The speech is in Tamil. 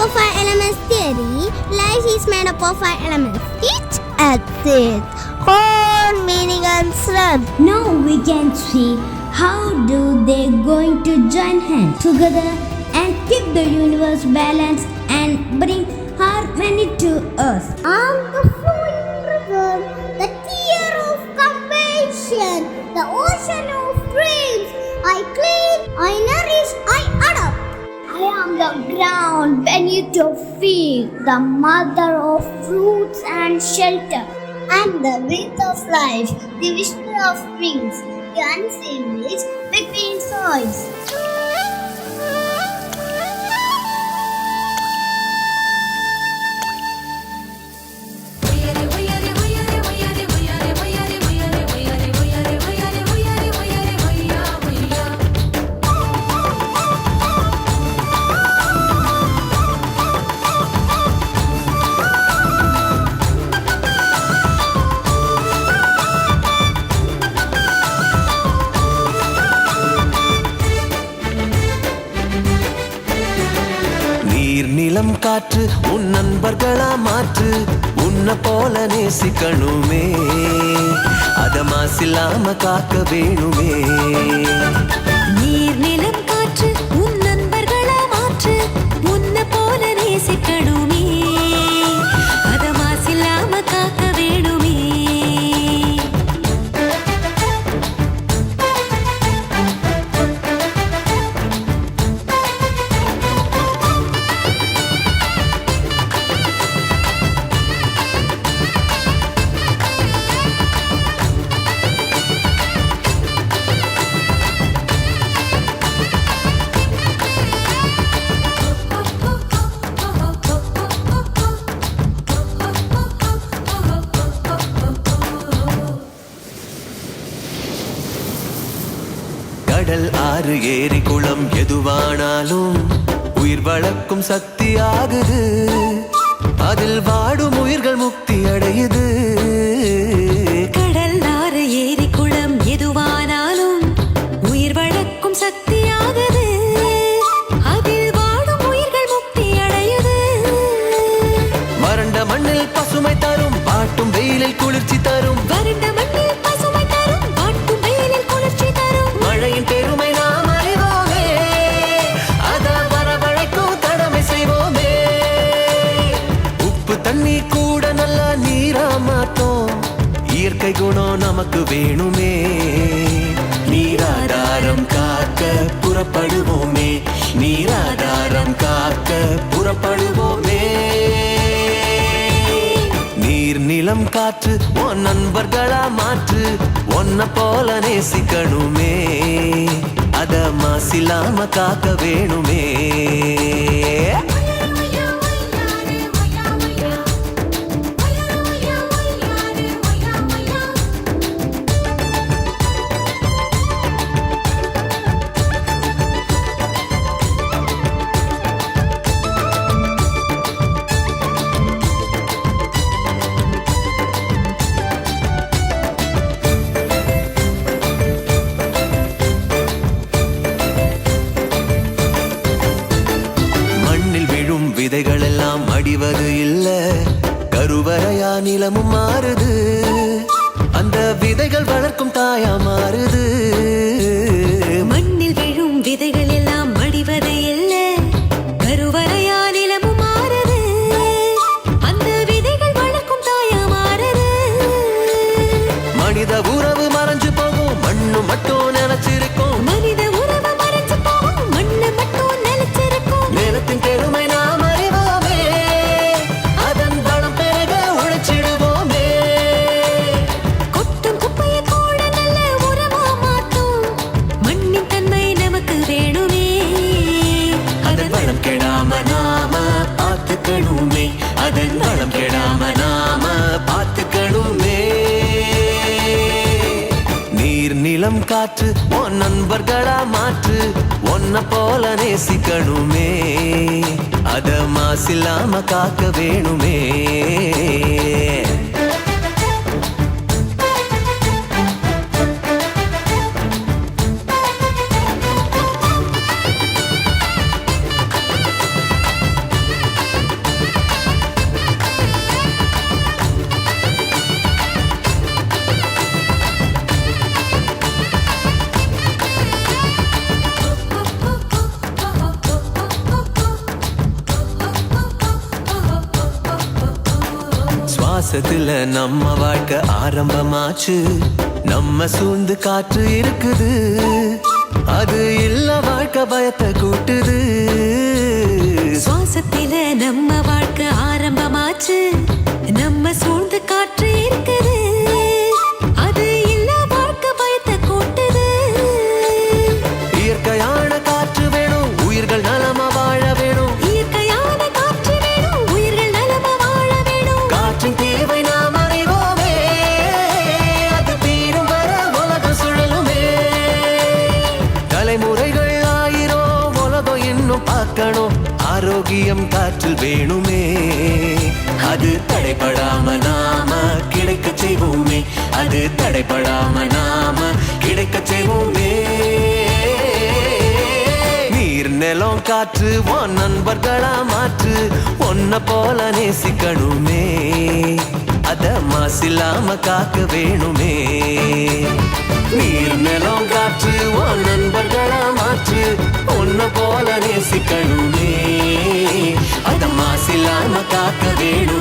of 5 elements theory, life is made up of 5 elements. Each exit, core, meaning and strength. Now we can see how do they going to join hands together and keep the universe balanced and bring harmony to us. I'm the flowing river, the tear of compassion, the ocean of dreams. I clean, I nourish, I adapt. I am the ground beneath your feet, the mother of fruits and shelter. I'm the breath of life, the whisper of wings, the unseen bridge between soils. நிலம் காற்று உன் நண்பர்களா மாற்று உன்னை போல நேசிக்கணுமே அத மாசில்லாம காக்க வேணுமே நீர் நிலம் காற்று உன் நண்பர்களா மாற்று உன்னை போல நேசிக்கணுமே அத மாசில்லாம காக்க வேணுமே கடல் ஆறு ஏரி குளம் எதுவானாலும் உயிர் வளர்க்கும் சக்தி ஆகுது அதில் வாடும் உயிர்கள் முக்தி அடையுது கடல் ஆறு ஏரி குளம் எதுவானாலும் உயிர் வளர்க்கும் சக்தி ஆகுது அதில் வாடும் உயிர்கள் முக்தி அடையுது வறண்ட மண்ணில் பசுமை தரும் பாட்டும் வெயிலில் குளிர்ச்சி தரும் வறண்ட மண்ணில் பசுமை தரும் பாட்டும் வெயிலில் குளிர்ச்சி தரும் மழையின் பெருமை நாம் அறிவோமே அத வரவழைக்கும் கடமை செய்வோமே உப்பு தண்ணி கூட நல்லா நீரா மாத்தோம் இயற்கை குணம் நமக்கு வேணுமே நீராதாரம் காக்க புறப்படுவோமே நீராதாரம் காக்க புறப்படுவோமே நீர் நிலம் காற்று உன் நண்பர்களா மாற்று உன்னை போல நேசிக்கணுமே அத மாசில்லாம காக்க வேணுமே விதைகள் எல்லாம் அடிவது இல்ல கருவறையா நிலமும் மாறுது அந்த விதைகள் வளர்க்கும் தாயா மாறுது மண்ணில் விழும் விதைகள் எல்லாம் அடிவது இல்ல கருவறையா நிலமும் மாறுது அந்த விதைகள் வளர்க்கும் தாயா மாறுது மனித உறவு மறைஞ்சு போகும் மண்ணு மட்டும் நினைச்சிருக்கும் மனித உறவு மறைஞ்சு போகும் மண்ணு மட்டும் நிலைச்சிருக்கும் நிலத்தின் பெருமை நாம் அறிவோமே அதன் பலம் பெருக உழைச்சிடுவோமே கொட்டும் குப்பையை கூட நல்ல உரமா மாற்றும் மண்ணின் தன்மை நமக்கு வேணுமே அதன் வளம் கெடாம நாம பார்த்துக்கணுமே அதன் வளம் கெடாம நாம பார்த்துக்கணுமே நீர் நிலம் காற்று உன் நண்பர்களா மாற்று உன்னை போல நேசிக்கணுமே அத மாசில்லாம காக்க வேணுமே சுவாசத்துல நம்ம வாழ்க்கை ஆரம்பமாச்சு. நம்ம சூழ்ந்து காற்று இருக்குது, அது இல்ல வாழ்க்கை பயத்தை கூட்டுது. சுவாசத்தில நம்ம வாழ்க்கை ஆரம்பமாச்சு. நம்ம சூழ்ந்து காற்று இருக்குது, அது இல்ல வாழ்க்கை பயத்தை கூட்டுது. இயற்கையான காற்று வேணும், உயிர்கள் நலமா வாழ வேணும். இயற்கையான காற்று வேணும், உயிர்கள் நலமா வாழ வேணும். காற்றின் தேவை நாம் அறிவோமே, அது தீரும் வர உலகம் சுழலுமே. தலைமுறைகள் ஆயிரம் உலகம் இன்னும் பார்க்கணும். ஆரோக்கியம் காற்றில் வேணுமே, அது தடைபடாம நாம கிடைக்க செய்வோமே. அது தடைபடாம நாம கிடைக்க செய்வோமே. நீர் நிலம் காற்று உன் நண்பர்களா மாற்று. ஒன்ன போல நேசிக்கணுமே, அத மாசில்லாம காக்க வேணுமே. நீர் நிலம் காற்று உன் நண்பர்களா மாற்று. ஒன்ன போல நேசிக்கணுமே, அத மாசில்லாம காக்க வேணும்.